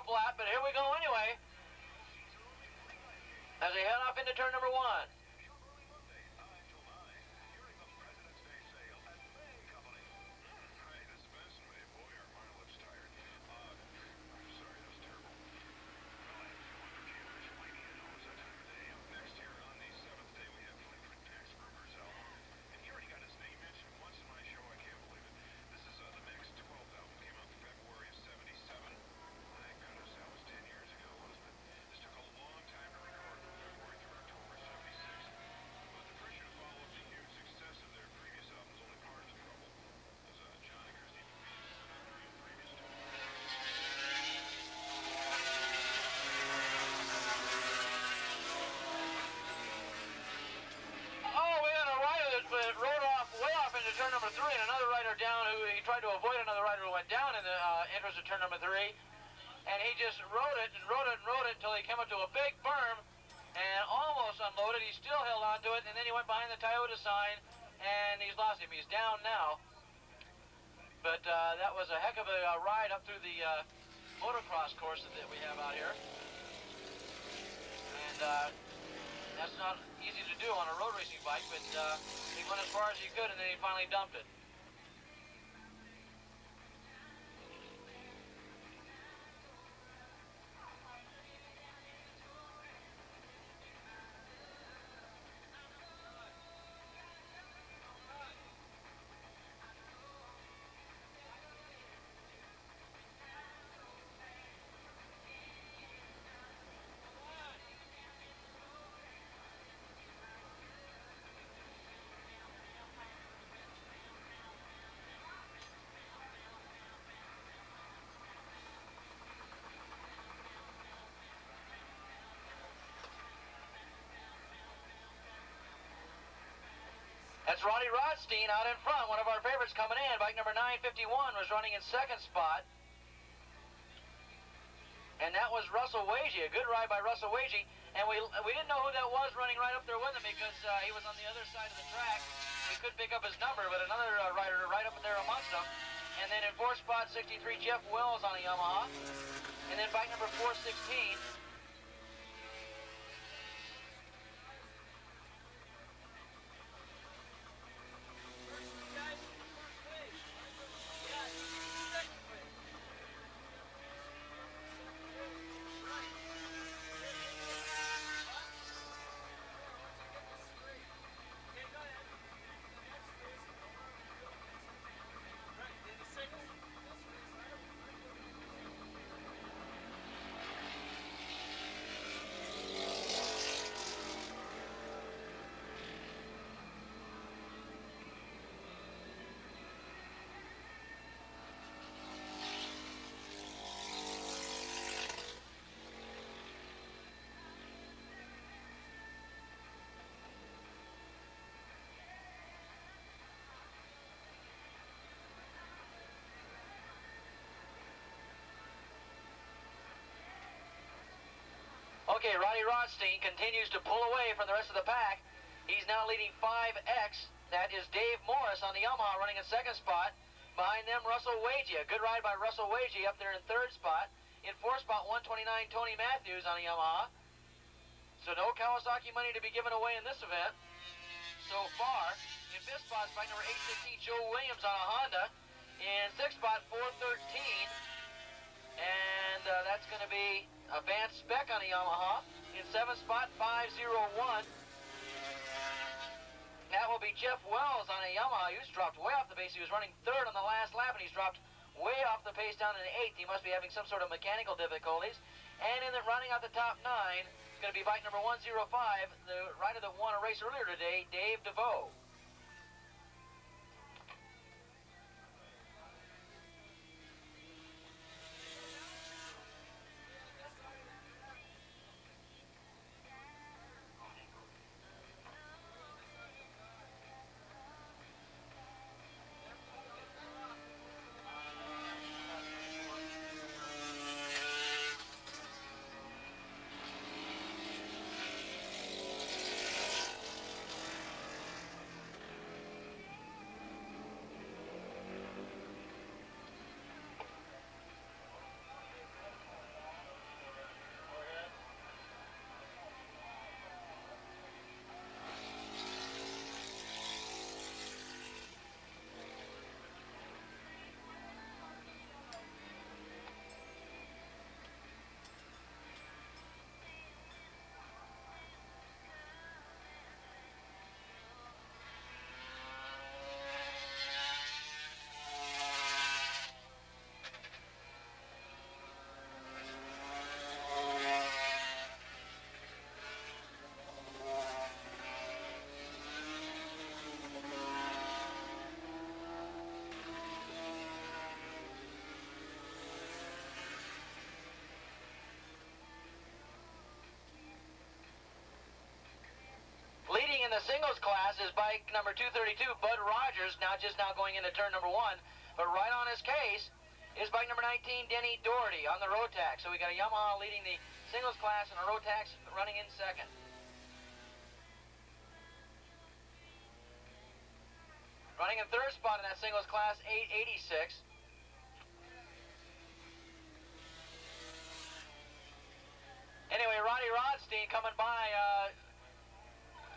off lap, but here we go anyway. As they head off into turn number 1. Turn number 3, and another rider down who he tried to avoid another rider who went down in the entrance of turn number 3, and he just rode it and rode it and rode it until he came up to a big berm and almost unloaded. He still held on to it, and then he went behind the Toyota sign and he's lost him. He's down now, but that was a heck of a ride up through the motocross courses that we have out here, and that's not easy to do on a road racing bike, but he went as far as he could and then he finally dumped it. That's Roddy Rodstein out in front, one of our favorites coming in. Bike number 951 was running in second spot. And that was Russell Wagey, a good ride by Russell Wagey. And we didn't know who that was running right up there with him because he was on the other side of the track. We couldn't pick up his number, but another rider right up there amongst them. And then in fourth spot, 63, Jeff Wells on a Yamaha. And then bike number 416. Okay, Roddy Rodstein continues to pull away from the rest of the pack. He's now leading 5X. That is Dave Morris on the Yamaha running in second spot. Behind them, Russell Wagey. A good ride by Russell Wagey up there in third spot. In fourth spot, 129, Tony Matthews on a Yamaha. So no Kawasaki money to be given away in this event so far. In fifth spot, bike number 816, Joe Williams on a Honda. In sixth spot, 413. And that's going to be a Vance Speck on a Yamaha. In seventh spot, 501. That will be Jeff Wells on a Yamaha. He's dropped way off the pace. He was running third on the last lap, and he's dropped way off the pace down in eighth. He must be having some sort of mechanical difficulties. And in the running out the top 9, it's going to be bike number 105, the rider that won a race earlier today, Dave DeVoe. the singles class is bike number 232, Bud Rogers, just now going into turn number 1. But right on his case is bike number 19, Denny Doherty, on the Rotax. So we got a Yamaha leading the singles class and a Rotax running in second. Running in third spot in that singles class, 886. Anyway, Ronnie Rodstein coming by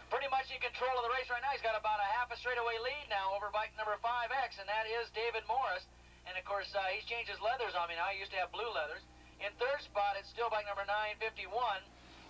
pretty much in control of the race right now. He's got about a half a straightaway lead now over bike number 5X, and that is David Morris. And of course, he's changed his leathers on me now. He used to have blue leathers. In third spot, it's still bike number 951,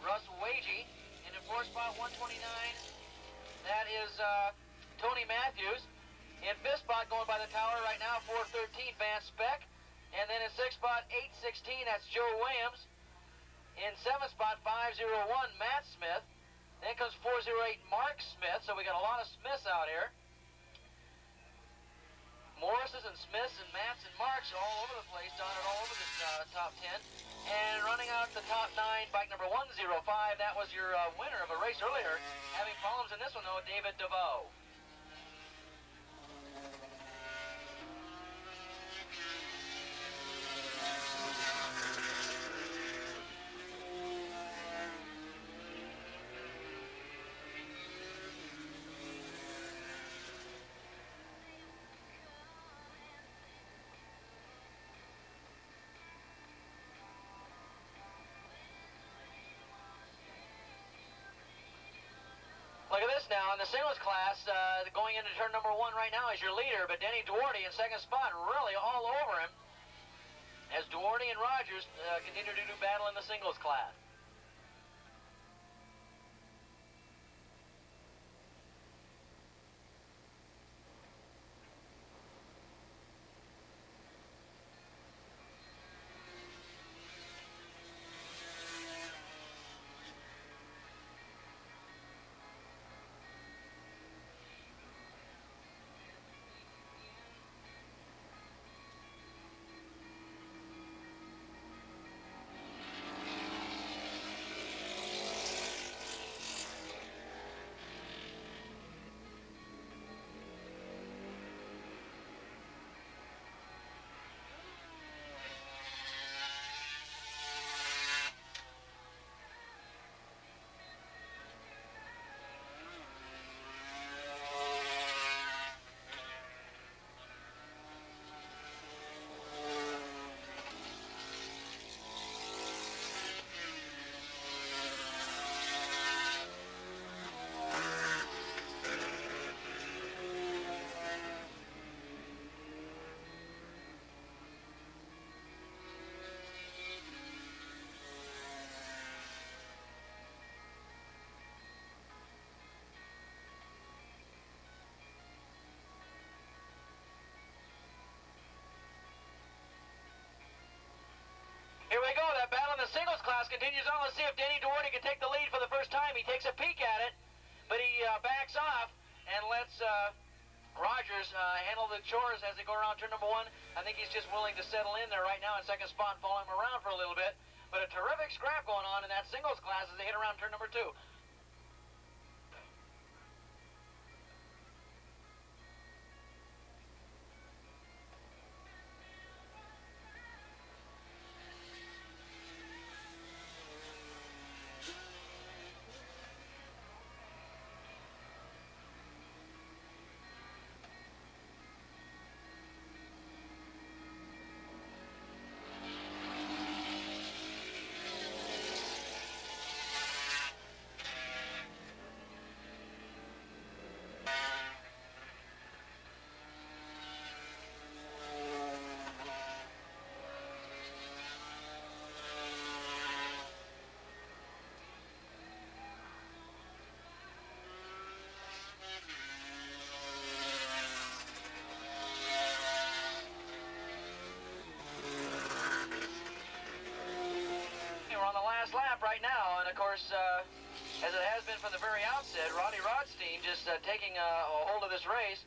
Russ Wagey. And in fourth spot, 129, that is Tony Matthews. In fifth spot, going by the tower right now, 413, Vance Speck. And then in sixth spot, 816, that's Joe Williams. In seventh spot, 501, Matt Smith. Then comes 408, Mark Smith. So we got a lot of Smiths out here. Morrises and Smiths and Matts and Marks all over the place, dotted all over this top 10. And running out the top 9, bike number 105, that was your winner of a race earlier. Having problems in this one, though, David DeVoe. Look at this now, in the singles class, going into turn number 1 right now is your leader, but Denny Duarte in second spot, really all over him, as Duarte and Rogers continue to do battle in the singles class. Here we go, that battle in the singles class continues on. Let's see if Denny Duarte can take the lead for the first time. He takes a peek at it, but he backs off and lets Rogers handle the chores as they go around turn number 1. I think he's just willing to settle in there right now in second spot and follow him around for a little bit. But a terrific scrap going on in that singles class as they hit around turn number 2. Lap right now, and of course, as it has been from the very outset, Ronnie Rodstein just taking a hold of this race.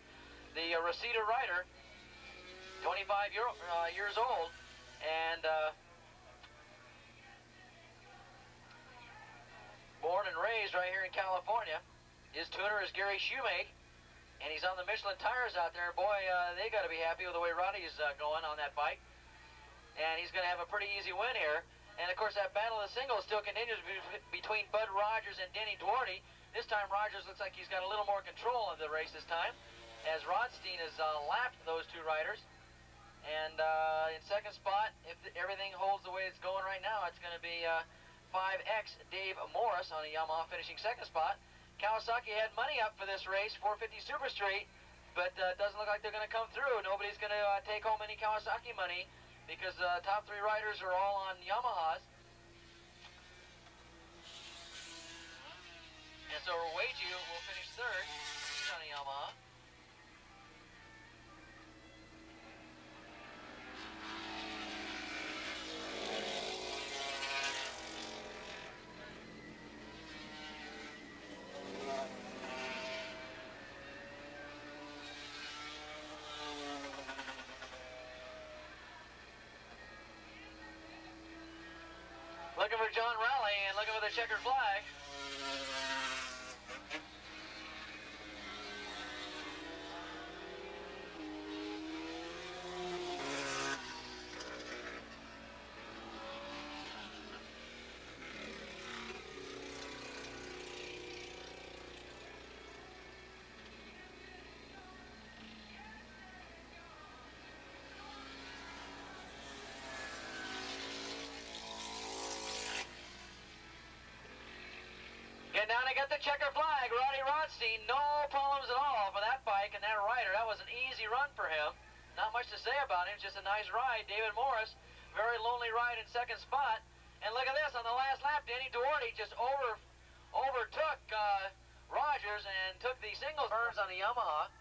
The Reseda rider, 25 years old, and born and raised right here in California, His tuner is Gary Shoemake, and he's on the Michelin tires out there. Boy, they got to be happy with the way Roddy's going on that bike. And he's going to have a pretty easy win here. And, of course, that battle of the singles still continues between Bud Rogers and Denny Duarte. This time, Rogers looks like he's got a little more control of the race this time, as Rodstein has lapped those two riders. And in second spot, if everything holds the way it's going right now, it's going to be 5X Dave Morris on a Yamaha finishing second spot. Kawasaki had money up for this race, 450 Super Street, but it doesn't look like they're going to come through. Nobody's going to take home any Kawasaki money, because the top three riders are all on Yamahas. And so Rueju will finish third. He's on a Yamaha. Looking for John Raleigh and looking for the checkered flag. Get down and get the checker flag. Roddy Rodstein, no problems at all for that bike and that rider. That was an easy run for him. Not much to say about him, just a nice ride. David Morris, very lonely ride in second spot. And look at this, on the last lap, Denny Duarte just overtook Rogers and took the singles turns on the Yamaha.